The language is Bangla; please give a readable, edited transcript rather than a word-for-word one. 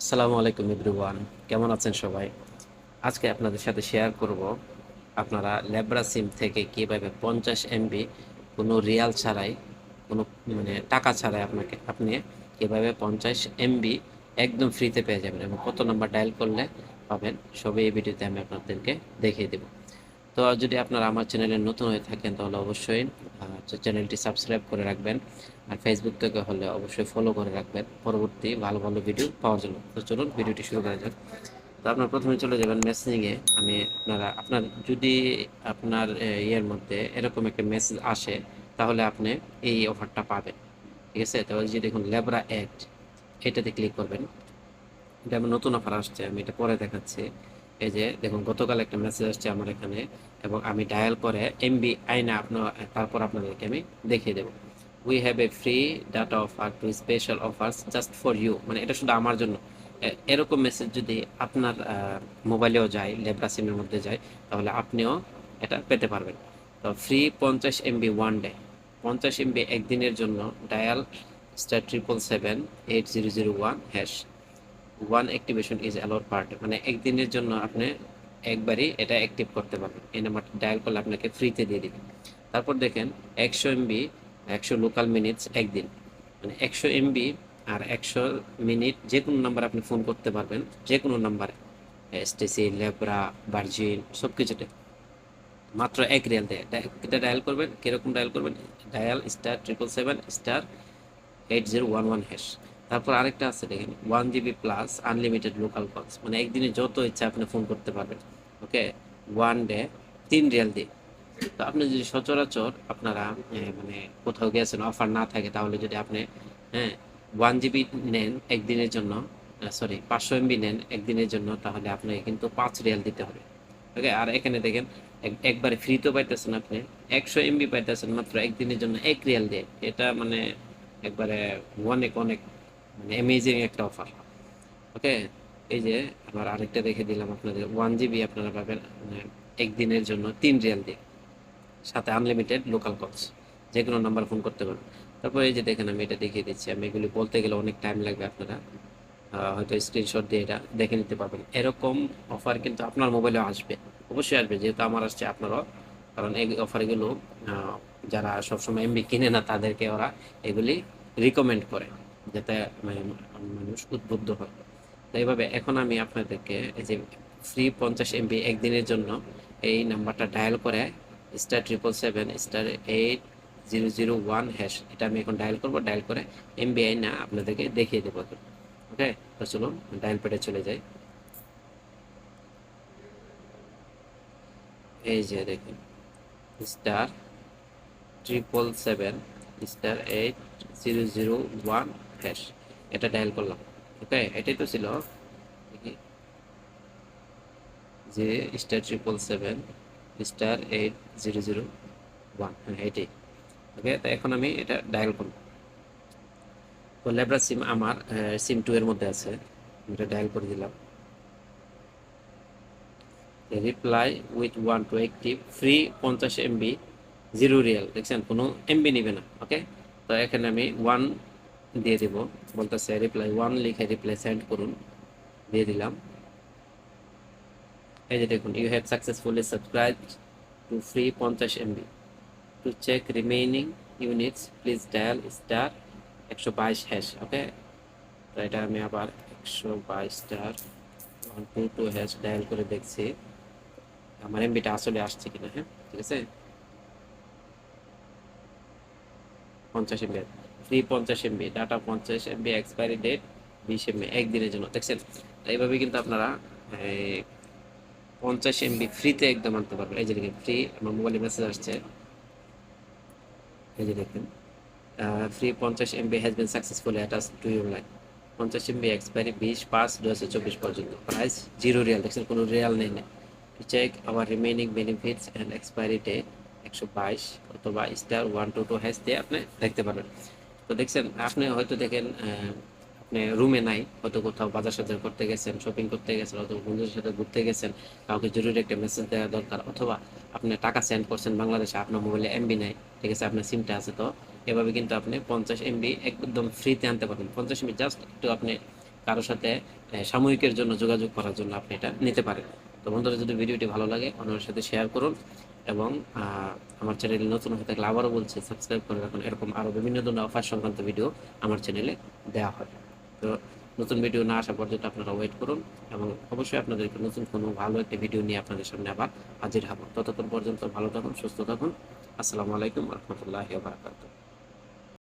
আসসালামু আলাইকুম এভরিওয়ান, কেমন আছেন সবাই? আজকে আপনাদের সাথে শেয়ার করব আপনারা লেব্রা সিম থেকে কীভাবে 50 MB কোনো রিয়াল ছাড়াই, কোনো টাকা ছাড়াই আপনি কীভাবে 50 MB একদম ফ্রিতে পেয়ে যাবেন এবং কত নাম্বার ডায়াল করলে পাবেন, সবই এই ভিডিওতে আমি আপনাদেরকে দেখিয়ে দেব। তো যদি আপনারা আমার চ্যানেলে নতুন হয়ে থাকেন তাহলে অবশ্যই চ্যানেলটি সাবস্ক্রাইব করে রাখবেন, আর ফেসবুক থেকে হলে অবশ্যই ফলো করে রাখবেন পরবর্তী ভালো ভালো ভিডিও পাওয়ার জন্য। তো চলুন ভিডিওটি শুরু করা যাক। তো আপনার প্রথমে চলে যাবেন মেসেজিংয়ে। আমি আপনার যদি আপনার ইয়ের মধ্যে এরকম একটা মেসেজ আসে তাহলে আপনি এই অফারটা পাবেন। ঠিক আছে, তাহলে যে দেখুন লেব্রা অ্যাড, এটাতে ক্লিক করবেন। এটা আমার নতুন অফার আসছে, আমি এটা পরে দেখাচ্ছি। এই যে দেখুন গতকাল একটা মেসেজ আসছে আমার এখানে, এবং আমি ডায়াল করে এমবি আইনা তারপর আপনাদেরকে আমি দেখিয়ে দেবো। We have a free data offer to special offers just for you, মানে এটা শুধু আমার জন্য। এরকম মেসেজ যদি আপনার মোবাইলেও যায়, লেব্রা সিমের মধ্যে যায়, তাহলে আপনিও এটা পেতে পারবেন। তো free 50 MB one day, 50 MB একদিনের জন্য। Dial *777-8001#। One activation is allowed per day, মানে একদিনের জন্য আপনি একবারই এটা অ্যাক্টিভ করতে পারবেন। এই নাম্বারটা ডায়াল করলে আপনাকে ফ্রিতে দিয়ে দিবেন। তারপর দেখেন 100 MB, 100 লোকাল মিনিটস একদিন, মানে 100 MB আর 100 মিনিট যে কোনো নাম্বার আপনি ফোন করতে পারবেন, যে কোনো নাম্বারে, এসটিসি, লেব্রা, ভার্জিন, সব কিছুতে মাত্র 1 রিয়াল দেয়। এটা ডায়াল করবেন, কিরকম ডায়াল করবেন? ডায়াল *777*8011#। তারপর আরেকটা আছে দেখেন 1 GB প্লাস আনলিমিটেড লোকাল কলস, মানে একদিনে যত ইচ্ছা আপনি ফোন করতে পারবেন। ওকে, ওয়ান ডে 3 রিয়াল দিয়ে। তো আপনি যদি সচরাচর আপনারা মানে কোথাও গেছেন, অফার না থাকে, তাহলে যদি আপনি 1 GB নেন একদিনের জন্য, সরি 500 MB নেন একদিনের জন্য, তাহলে আপনাকে কিন্তু 5 রিয়াল দিতে হবে। ওকে, আর এখানে দেখেন একবারে ফ্রি তো পাইতেছেন আপনি, 100 MB পাইতেছেন মাত্র একদিনের জন্য 1 রিয়াল দিয়ে। এটা মানে একবারে অনেক অনেক মানে অ্যামেজিং একটা অফার। ওকে, এই যে আবার আরেকটা দেখে দিলাম আপনাদের, 1 GB আপনারা পাবেন মানে একদিনের জন্য 3 রিয়াল দিয়ে, সাথে আনলিমিটেড লোকাল কলস, যে কোনো নাম্বার ফোন করতে পারবেন। তারপর এই যে দেখেন আমি এটা দেখিয়ে দিচ্ছি, আমি এগুলি বলতে গেলে অনেক টাইম লাগবে, আপনারা হয়তো স্ক্রিনশট দিয়ে এটা দেখে নিতে পারবেন। এরকম অফার কিন্তু আপনার মোবাইলে আসবে, অবশ্যই আসবে, যেহেতু আমার আসছে আপনারও। কারণ এই অফারগুলো যারা সবসময় এমবি কিনে না তাদেরকে ওরা এগুলি রিকমেন্ড করে, যাতে মানুষ উদ্বুদ্ধ হয়। তো এইভাবে এখন আমি আপনাদেরকে এই যে ফ্রি 50 MB একদিনের জন্য এই নাম্বারটা ডায়াল করে *777*8001#, এটা আমি এখন ডায়াল করব। ডায়াল করে এমবিআই না আপনাদেরকে দেখিয়ে দেবো। ওকে, তো চলুন ডায়াল প্যাডে চলে যাই। এই যে দেখুন *777*8001#, এটা ডায়াল করলাম। ওকে, এটাই তো ছিল যে *777*8001, হ্যাঁ এটাই। ওকে, তো এখন আমি এটা ডায়াল করব। তো লেব্রা সিম আমার সিম 2 এর মধ্যে আছে, এটা ডায়াল করে দিলাম। Reply with one to active, free 50 MB, 0 riyal. দেখছেন, কোনো এমবি নেবে না। ওকে, তো এখানে আমি ওয়ান দিয়ে দেব, বলতেছে রিপ্লাই ওয়ান লিখে রিপ্লাই সেন্ড করুন, দিয়ে দিলাম। এই যে দেখুন, you have successfully subscribe to free 50 MB। To check remaining units please dial *122#। Okay, তো এটা আমি আবার 122*122# ডায়াল করে দেখছি আমার এমবিটা আসলে আসছে কিনা। হ্যাঁ, ঠিক আছে, 50 MB ফ্রি, 50 MB ডাটা, 50 MB এক্সপায়ারি ডেট 20 MB একদিনের জন্য। দেখছেন, এইভাবে কিন্তু আপনারা 50 MB ফ্রিতে একদম আনতে পারবেন। এই যে দেখেন ফ্রি, আমার মোবাইলে মেসেজ আসছে, এই যে দেখেন free 50 MB has been successfully attach to your line. 50 MB expiry 20/5/2024 পর্যন্ত, প্রাইস 0 রিয়াল। দেখছেন, কোনো রিয়াল নেই না। Check our remaining benefits and expiry date 122 অথবা *122# দিয়ে আপনি দেখতে পারবেন। তো দেখছেন, আপনি হয়তো দেখেন আপনি রুমে নাই, হয়তো কোথাও বাজার সাজার করতে গেছেন, শপিং করতে গেছেন, অথবা বন্ধুদের সাথে ঘুরতে গেছেন, কাউকে জরুরি একটা মেসেজ দেওয়া দরকার, অথবা আপনি টাকা সেন্ড করছেন বাংলাদেশে, আপনার মোবাইলে এমবি নাই, ঠিক আছে, আপনার সিমটা আছে। তো এভাবে কিন্তু আপনি 50 MB একদম ফ্রিতে আনতে পারবেন। 50 MB জাস্ট একটু আপনি কারোর সাথে সাময়িকের জন্য যোগাযোগ করার জন্য আপনি এটা নিতে পারেন। তো বন্ধুরা, যদি ভিডিওটি ভালো লাগে অন্যের সাথে শেয়ার করুন এবং আমার চ্যানেলে নতুন হয়ে থাকলে আবারও বলছি সাবস্ক্রাইব করে রাখুন। এরকম আরও বিভিন্ন ধরনের অফার সংক্রান্ত ভিডিও আমার চ্যানেলে দেওয়া হয়। তো নতুন ভিডিও না আসা পর্যন্ত আপনারা ওয়েট করুন এবং অবশ্যই আপনাদেরকে নতুন কোনো ভালো একটা ভিডিও নিয়ে আপনাদের সামনে আবার হাজির হব। ততক্ষণ পর্যন্ত ভালো থাকুন, সুস্থ থাকুন। আসসালামু আলাইকুম রহমতুল্লাহি ওয়া বারাকাতুহু।